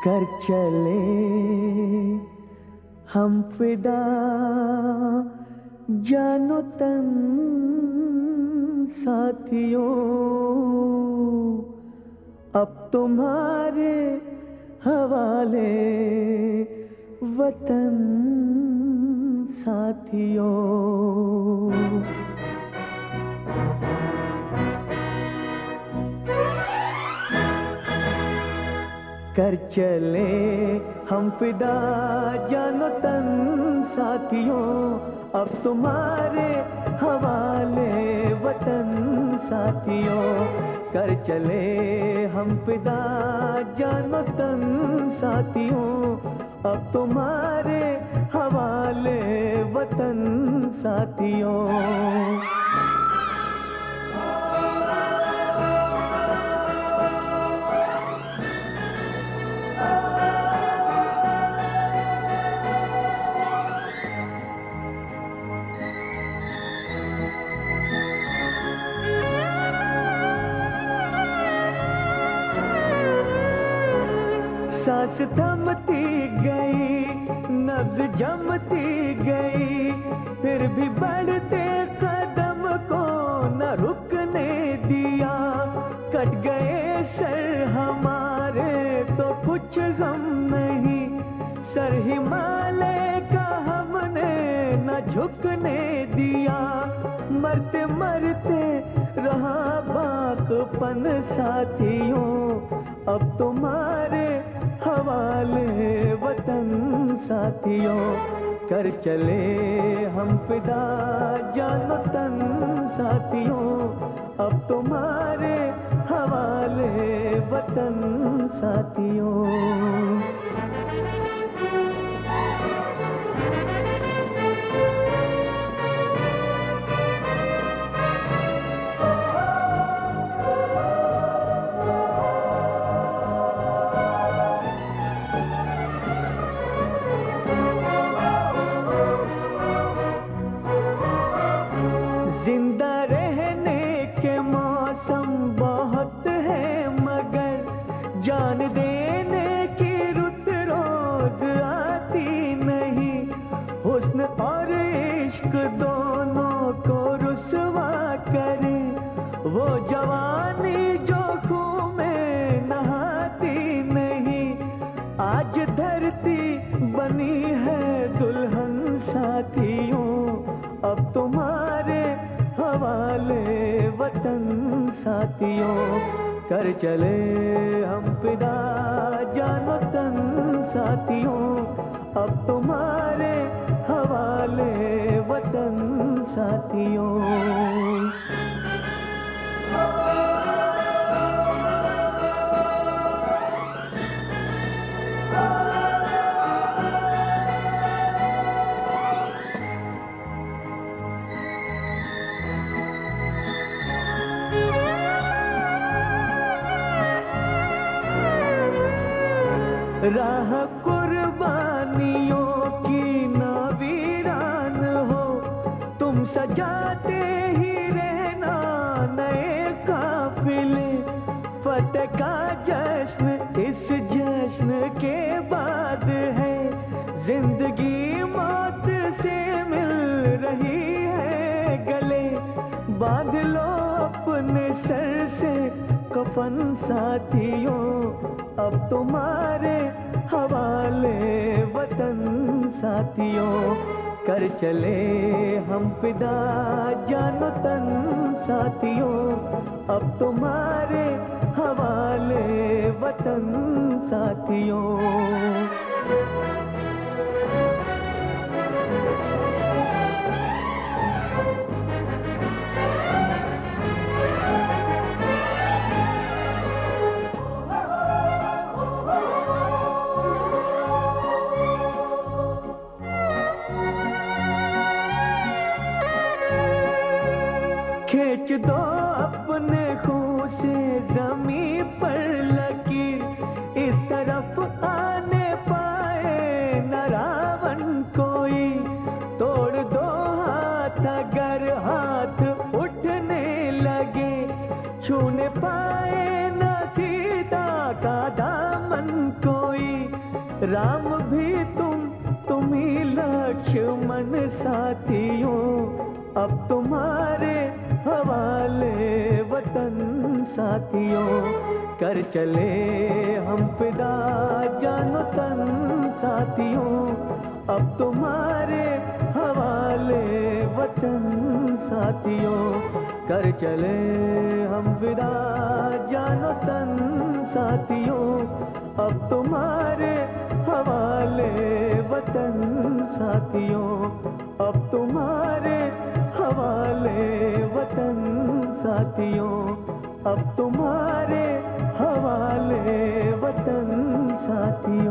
कर चले हम फिदा, जानो तन साथियों, अब तुम्हारे हवाले वतन साथियों। कर चले हम फिदा, जानो तन साथियों, अब तुम्हारे हवाले वतन साथियों। कर चले हम फिदा, जानो तन साथियों, अब तुम्हारे हवाले वतन साथियों। सांस थमती गई, नब्ज जमती गई, फिर भी बढ़ते कदम को न रुकने दिया। कट गए सर हमारे तो कुछ गम नहीं, सर हिमालय का हमने न झुकने दिया। मरते मरते रहा बाकपन साथियों, अब तुम्हारे हवाले वतन साथियों। कर चले हम फिदा, जानो तन साथियों, अब तुम्हारे हवाले वतन साथियों। जिंदा रहने के मौसम बहुत है, मगर जान देने की रुत रोज आती नहीं। हुस्न और इश्क दोनों को रुसवा करे, वो जवानी जो खून में नहाती नहीं। आज धरती बनी है दुल्हन साथियों, अब तुम्हारे हवाले वतन साथियों। कर चले हम फिदा, जानो तन साथियों, अब तुम्हारे हवाले वतन साथियों। राह कुर्बानियों की ना वीरान हो, तुम सजाते ही रहना नए काफिले। फतेह का जश्न इस जश्न के बाद है, जिंदगी मौत से मिल रही है गले। बांध लो अपने सर से कफन साथियों, अब तुम्हारे हवाले वतन साथियों। कर चले हम फिदा, जानो तन साथियों, अब तुम्हारे हवाले वतन साथियों। खींच दो अपने खून से जमीन पर लकीर, इस तरफ आने पाए न रावण कोई। तोड़ दो हाथ अगर हाथ उठने लगे, छूने पाए न सीता का दामन कोई। राम भी तुम ही लक्ष्मण साथियों, अब तुम्हारे हवाले वतन साथियों। कर चले हम फिदा जानो तन साथियों, अब तुम्हारे हवाले वतन साथियों। कर चले हम फिदा जानो तन साथियों, अब तुम्हारे हवाले वतन साथियों, अब तुम्हारे हवाले वतन साथियों, अब तुम्हारे हवाले वतन साथियों।